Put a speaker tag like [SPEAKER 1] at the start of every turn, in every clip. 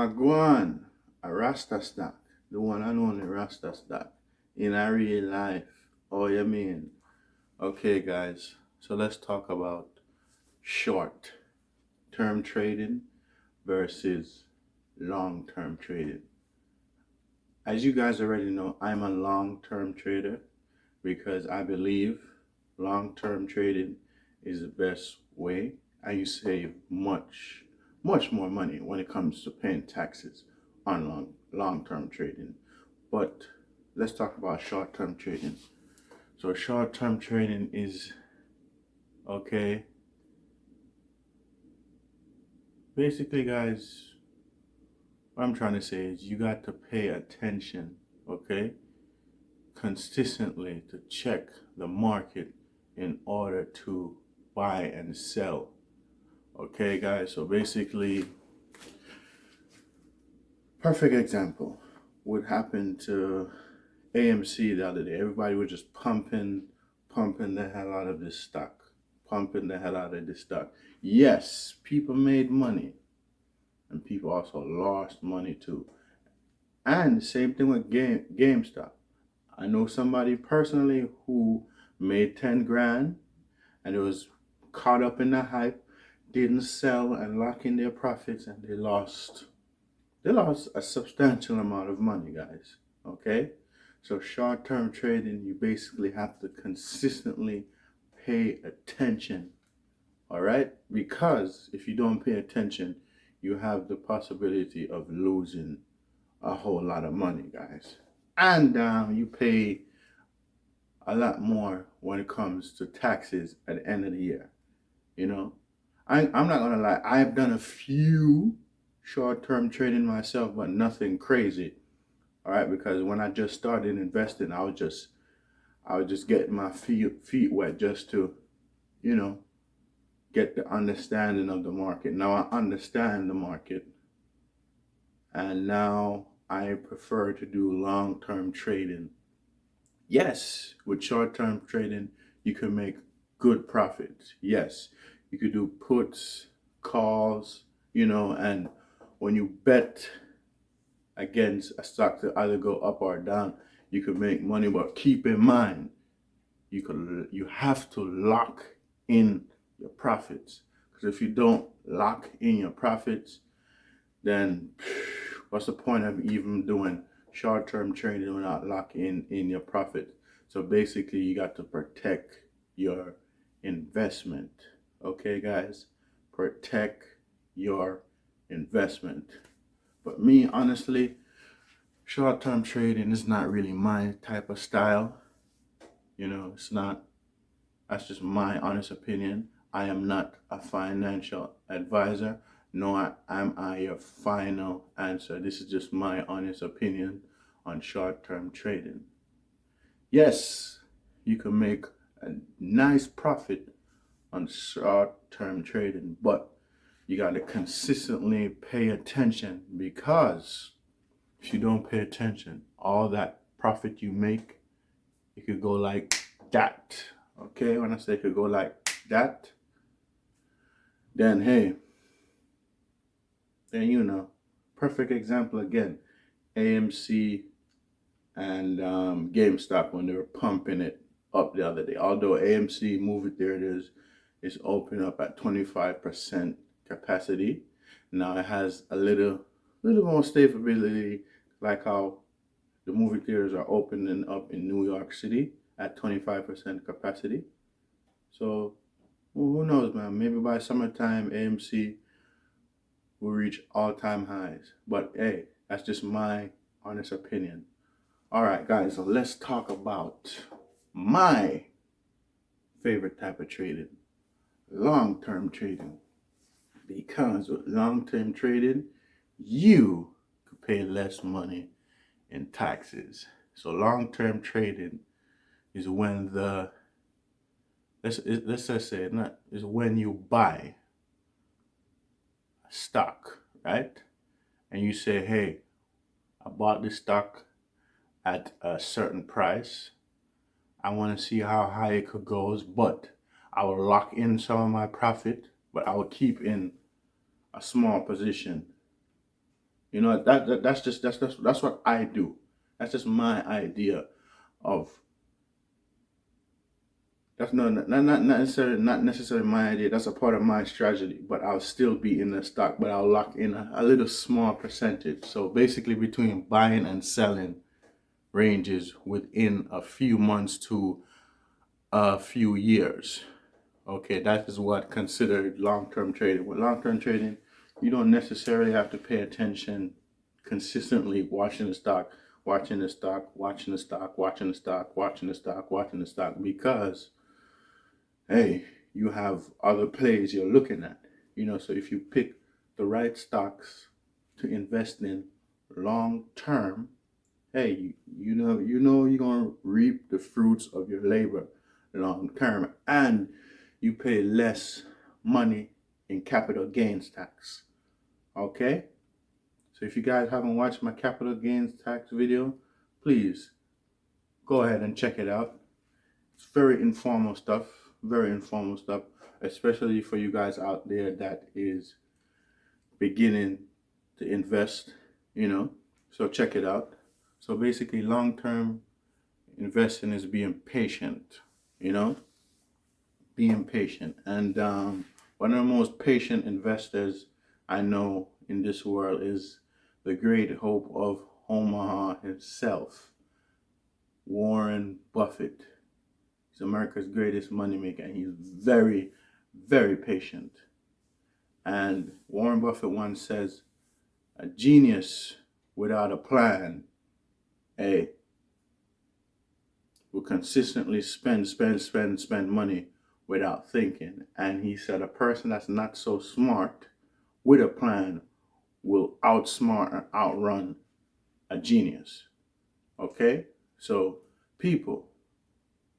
[SPEAKER 1] Wagwan, a Rasta stock, the one and only Rasta stock in a real life. Oh, you mean? Okay, guys, so let's talk about short term trading versus long term trading. As you guys already know, I'm a long term trader because I believe long term trading is the best way and you save much more money when it comes to paying taxes on long term trading. But let's talk about short term trading. So short term trading is okay. Basically, guys, what I'm trying to say is you got to pay attention, okay, consistently to check the market in order to buy and sell. Okay, guys, so basically, perfect example would happen to AMC the other day. Everybody was just pumping the hell out of this stock, pumping the hell out of this stock. Yes, people made money, and people also lost money too. And the same thing with GameStop. I know somebody personally who made 10 grand and it was caught up in the hype, didn't sell and lock in their profits, and they lost a substantial amount of money, guys. Okay? So short-term trading, you basically have to consistently pay attention. All right? Because if you don't pay attention, you have the possibility of losing a whole lot of money, guys. And you pay a lot more when it comes to taxes at the end of the year. You know, I'm not gonna lie. I've done a few short-term trading myself, but nothing crazy. All right, because when I just started investing, I was just getting my feet wet just to, you know, get the understanding of the market. Now I understand the market, and now I prefer to do long-term trading. Yes, with short-term trading, you can make good profits. Yes, you could do puts, calls, and when you bet against a stock to either go up or down, you could make money. But keep in mind, you have to lock in your profits. Because if you don't lock in your profits, then what's the point of even doing short-term trading without locking in your profit? So basically, you got to protect your investment. Okay, guys, protect your investment. But me, honestly, short-term trading is not really my type of style. It's not. That's just my honest opinion. I am not a financial advisor, nor am I your final answer. This is just my honest opinion on short term trading. Yes, you can make a nice profit on short term trading, but you got to consistently pay attention because if you don't pay attention, all that profit you make, it could go like that. Okay, when I say it could go like that, then hey, perfect example again, AMC and GameStop when they were pumping it up the other day. Although AMC movie theaters is open up at 25% capacity, now it has a little more stability, like how the movie theaters are opening up in New York City at 25% capacity. So who knows, man? Maybe by summertime, AMC will reach all-time highs. But hey, that's just my honest opinion. All right, guys, so let's talk about my favorite type of trading, long-term trading. Because with long-term trading, you could pay less money in taxes. So long-term trading is when let's just say not is when you buy a stock, right? And you say, hey, I bought this stock at a certain price. I want to see how high it could go, but I will lock in some of my profit, but I will keep in a small position, You know, that's what I do. That's just my idea of that's not necessarily my idea. That's a part of my strategy. But I'll still be in the stock, but I'll lock in a little small percentage. So basically, between buying and selling ranges within a few months to a few years. Okay, that is what considered long-term trading. With long-term trading, you don't necessarily have to pay attention consistently watching the stock, watching the stock, watching the stock, watching the stock, watching the stock, watching the stock, because hey, you have other plays you're looking at. You know, so if you pick the right stocks to invest in long term, hey, you know you're gonna reap the fruits of your labor long term, and you pay less money in capital gains tax. Okay? So if you guys haven't watched my capital gains tax video, please go ahead and check it out. It's very informal stuff, especially for you guys out there that is beginning to invest, you know. So check it out. So basically, long-term investing is being patient, you know, being patient. And one of the most patient investors I know in this world is the great hope of Omaha himself, Warren Buffett. He's America's greatest moneymaker, and he's very, very patient. And Warren Buffett once says, a genius without a plan, hey, will consistently spend money without thinking. And he said a person that's not so smart with a plan will outsmart and outrun a genius. Okay? So, people,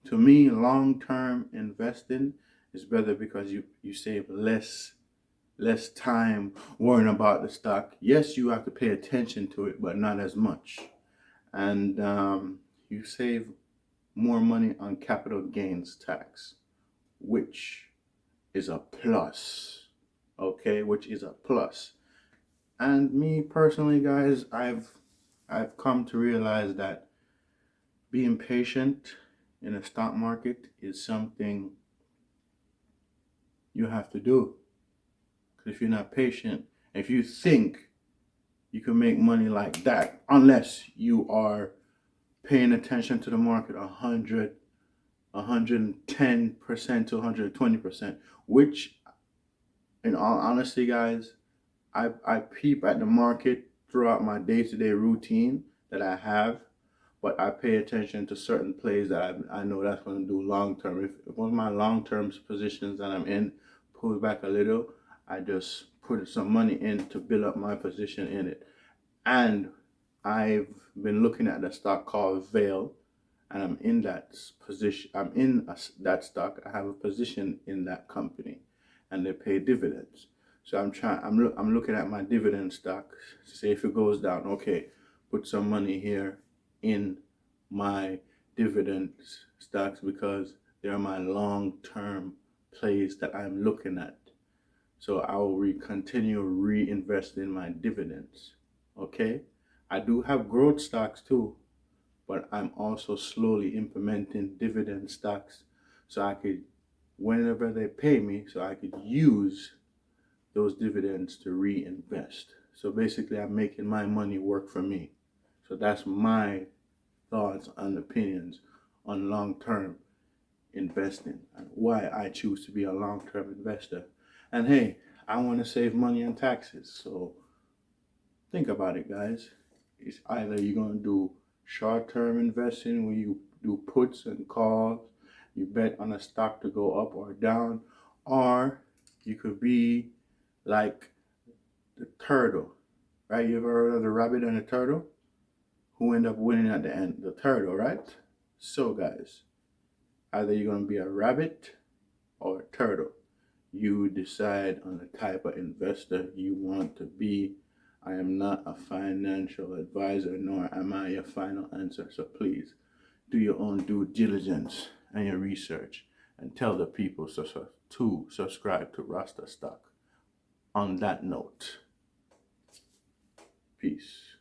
[SPEAKER 1] to me, long-term investing is better because you save less time worrying about the stock. Yes, you have to pay attention to it, but not as much. And you save more money on capital gains tax, which is a plus. Okay, which is a plus. And me personally, guys, I've come to realize that being patient in the stock market is something you have to do. Because if you're not patient, if you think you can make money like that, unless you are paying attention to the market 110% to 120%, which in all honesty, guys, I peep at the market throughout my day-to-day routine that I have, but I pay attention to certain plays that I know that's going to do long term. If one of my long term positions that I'm in pulls back a little, I just put some money in to build up my position in it. And I've been looking at the stock called Vail, and I'm in that position. That stock. I have a position in that company, and they pay dividends. So I'm looking at my dividend stock. Say if it goes down, okay, put some money here in my dividend stocks because they're my long-term plays that I'm looking at. So I will continue reinvesting my dividends. Okay, I do have growth stocks too, but I'm also slowly implementing dividend stocks so I could, whenever they pay me, so I could use those dividends to reinvest. So basically, I'm making my money work for me. So that's my thoughts and opinions on long-term investing and why I choose to be a long-term investor. And hey, I want to save money on taxes. So think about it, guys. It's either you're going to do short-term investing where you do puts and calls, you bet on a stock to go up or down, or you could be like the turtle, right? You ever heard of the rabbit and the turtle? Who end up winning at the end? The turtle, right? So, guys, either you're going to be a rabbit or a turtle. You decide on the type of investor you want to be. I am not a financial advisor, nor am I your final answer. So please do your own due diligence and your research and tell the people to subscribe to Rasta Stock. On that note, Peace.